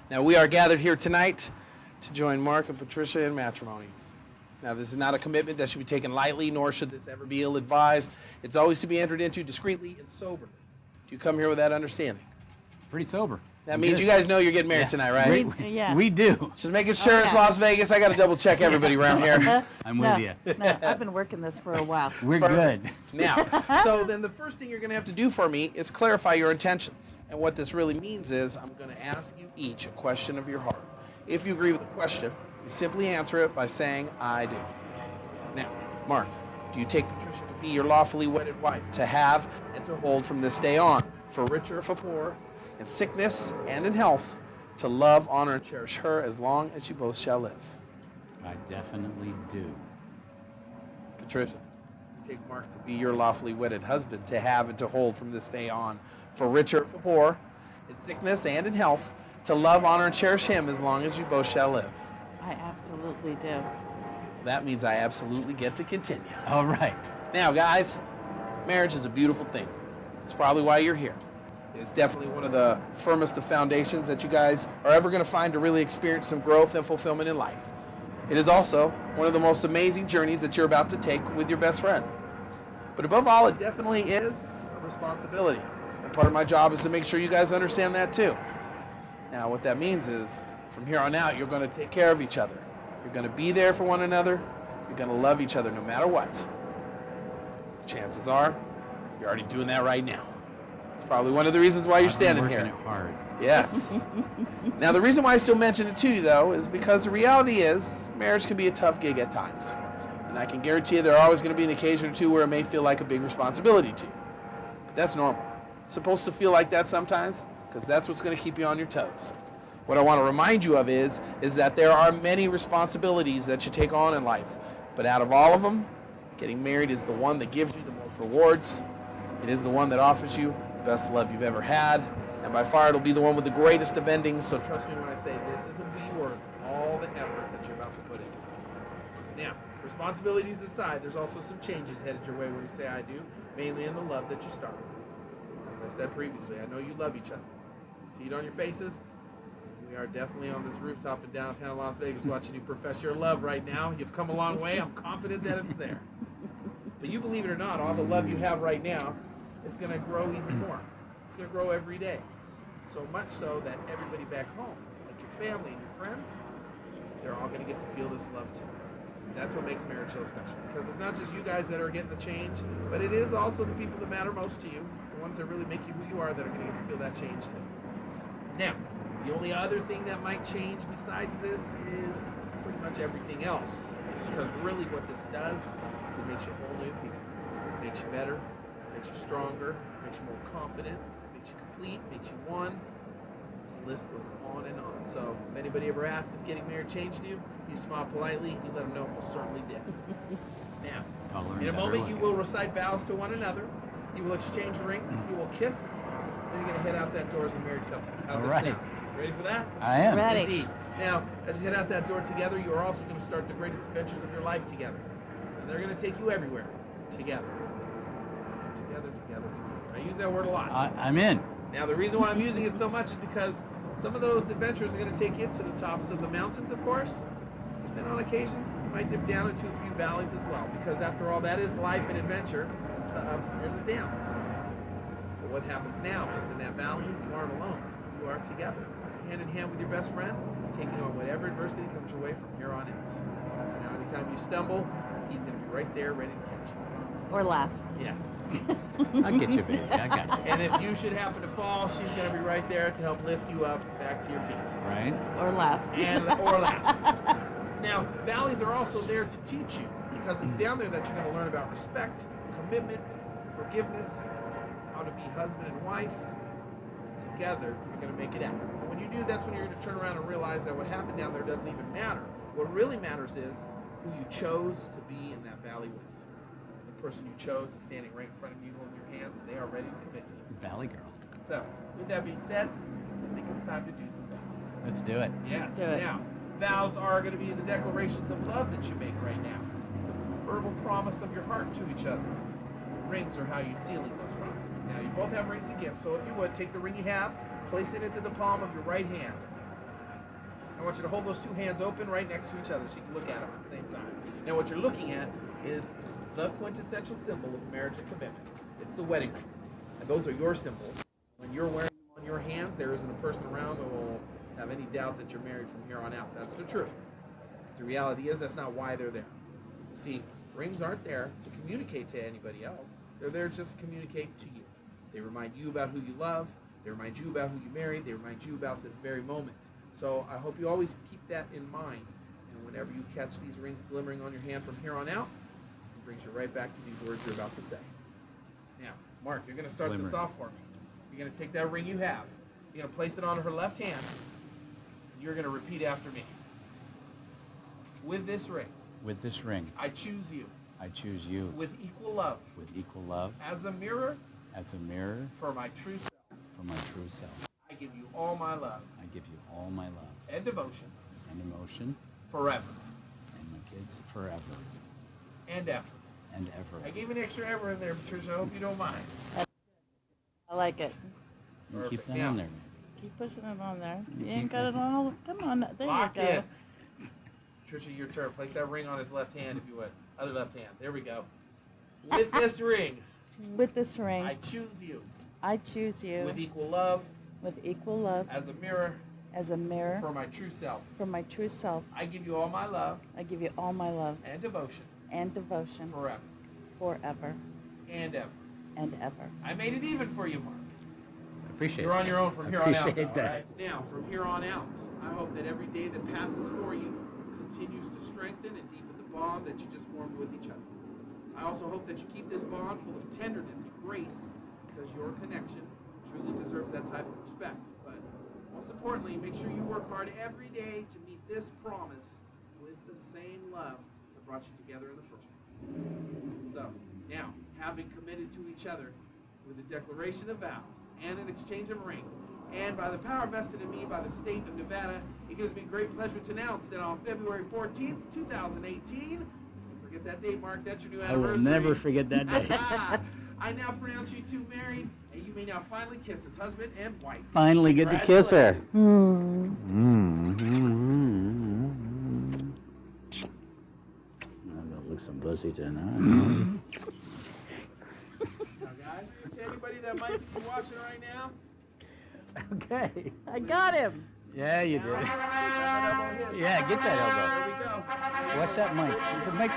Now, we are gathered here tonight to join Mark and Patricia in matrimony. Now, this is not a commitment that should be taken lightly, nor should this ever be ill-advised. It's always to be entered into discreetly and soberly. Do you come here with that understanding? Pretty sober. That means you guys know you're getting married tonight, right? We do. Just making sure it's Las Vegas. I got to double check everybody around here. I'm with you. No, I've been working this for a while. We're good. Now, so then the first thing you're going to have to do for me is clarify your intentions. And what this really means is I'm going to ask you each a question of your heart. If you agree with the question, you simply answer it by saying, I do. Now, Mark, do you take Patricia to be your lawfully wedded wife, to have and to hold from this day on, for richer or for poor, in sickness and in health, to love, honor, and cherish her as long as you both shall live? I definitely do. Patricia, you take Mark to be your lawfully wedded husband, to have and to hold from this day on, for richer or for poor, in sickness and in health, to love, honor, and cherish him as long as you both shall live? I absolutely do. That means I absolutely get to continue. All right. Now, guys, marriage is a beautiful thing. It's probably why you're here. It's definitely one of the firmest of foundations that you guys are ever going to find to really experience some growth and fulfillment in life. It is also one of the most amazing journeys that you're about to take with your best friend. But above all, it definitely is a responsibility. And part of my job is to make sure you guys understand that too. Now, what that means is, from here on out, you're going to take care of each other. You're going to be there for one another. You're going to love each other no matter what. Chances are, you're already doing that right now. It's probably one of the reasons why you're standing here. Working it hard. Yes. Now, the reason why I still mention it to you, though, is because the reality is marriage can be a tough gig at times. And I can guarantee you there are always going to be an occasion or two where it may feel like a big responsibility to you. But that's normal. It's supposed to feel like that sometimes because that's what's going to keep you on your toes. What I want to remind you of is that there are many responsibilities that you take on in life. But out of all of them, getting married is the one that gives you the most rewards. It is the one that offers you the best love you've ever had. And by far, it'll be the one with the greatest of endings. So trust me when I say this isn't be worth all the effort that you're about to put in. Now, responsibilities aside, there's also some changes headed your way when you say I do, mainly in the love that you start with. As I said previously, I know you love each other. See it on your faces. We are definitely on this rooftop in downtown Las Vegas watching you profess your love right now. You've come a long way. I'm confident that it's there. But you believe it or not, all the love you have right now is going to grow even more. It's going to grow every day. So much so that everybody back home, like your family and your friends, they're all going to get to feel this love too. That's what makes marriage so special. Because it's not just you guys that are getting the change, but it is also the people that matter most to you, the ones that really make you who you are, that are going to get to feel that change too. Now, the only other thing that might change besides this is pretty much everything else. Because really what this does is it makes you whole new people. It makes you better, it makes you stronger, it makes you more confident, it makes you complete, it makes you one. This list goes on and on. So if anybody ever asks if getting married changed you, you smile politely, you let them know it most certainly did. Now, in a moment you will recite vows to one another, you will exchange rings, you will kiss, then you're going to head out that door as a married couple. How's that sound? Ready for that? I am. Ready. Indeed. Now, as you head out that door together, you are also going to start the greatest adventures of your life together. And they're going to take you everywhere. Together. Together, together, together. I use that word a lot. I'm in. Now, the reason why I'm using it so much is because some of those adventures are going to take you to the tops of the mountains, of course. But then on occasion, you might dip down into a few valleys as well. Because after all, that is life and adventure. It's the ups and the downs. But what happens now is in that valley, you aren't alone. You are together. Hand in hand with your best friend, taking on whatever adversity comes your way from here on out. So now anytime you stumble, he's going to be right there ready to catch you. Or laugh. Yes. I'll get you, baby. I got you. And if you should happen to fall, she's going to be right there to help lift you up back to your feet. Right? Or laugh. Or laugh. Now, valleys are also there to teach you, because it's down there that you're going to learn about respect, commitment, forgiveness, how to be husband and wife. Together, you're going to make it out. And when you do, that's when you're going to turn around and realize that what happened down there doesn't even matter. What really matters is who you chose to be in that valley with. The person you chose is standing right in front of you, holding your hands, and they are ready to commit to you. Valley girl. So, with that being said, I think it's time to do some vows. Let's do it. Yes. Let's do it. Now, vows are going to be the declarations of love that you make right now. The verbal promise of your heart to each other. Rings are how you're sealing those promises. Now, you both have rings to give, so if you would, take the ring you have, place it into the palm of your right hand. I want you to hold those two hands open right next to each other so you can look at them at the same time. Now what you're looking at is the quintessential symbol of marriage and commitment. It's the wedding ring. And those are your symbols. When you're wearing them on your hand, there isn't a person around who will have any doubt that you're married from here on out. That's the truth. The reality is that's not why they're there. See, rings aren't there to communicate to anybody else. They're there just to communicate to you. They remind you about who you love. They remind you about who you married. They remind you about this very moment. So I hope you always keep that in mind. And whenever you catch these rings glimmering on your hand from here on out, it brings you right back to these words you're about to say. Now, Mark, you're going to start this off for me. You're going to take that ring you have. You're going to place it on her left hand. And you're going to repeat after me. With this ring. With this ring. I choose you. I choose you. With equal love. With equal love. As a mirror. As a mirror. For my true self. For my true self. I give you all my love. I give you all my love. And devotion. And emotion. Forever. And my kids forever. And ever. And ever. I gave an extra ever in there, Patricia. I hope you don't mind. I like it. You keep Perfect. that Now, on there. Keep pushing it on there. You keep ain't got it on all. Come on. There Lock you go. in. Patricia, your turn. Place that ring on his left hand, if you would. Other left hand. There we go. With this ring, With this ring, I choose you. I choose you With equal love. with equal love As a mirror. as a mirror For my true self. for my true self. I give you all my love. I give you all my love And devotion. and devotion Forever. forever And ever. and ever. I made it even for you, Mark. Appreciate You're it. on your own from here on out. Appreciate though, all that. right? Now, from here on out, I hope that every day that passes for you continues to strengthen and deepen the bond that you just formed with each other. I also hope that you keep this bond full of tenderness and grace, because your connection truly deserves that type of respect. But most importantly, make sure you work hard every day to meet this promise with the same love that brought you together in the first place. So, now, having committed to each other with a declaration of vows and an exchange of ring, and by the power vested in me by the state of Nevada, it gives me great pleasure to announce that on February 14th, 2018, forget that date, Mark, that's your new I will anniversary. never forget that day. I now pronounce you two married, and you may now finally kiss as husband and wife. Finally get to kiss her. Hmm. I'm gonna lick some pussy tonight. Now, guys, to anybody that might be watching right now, Okay. I got him. Yeah, you did. Yeah, get that elbow. There we go. Watch that mic. There's a mic.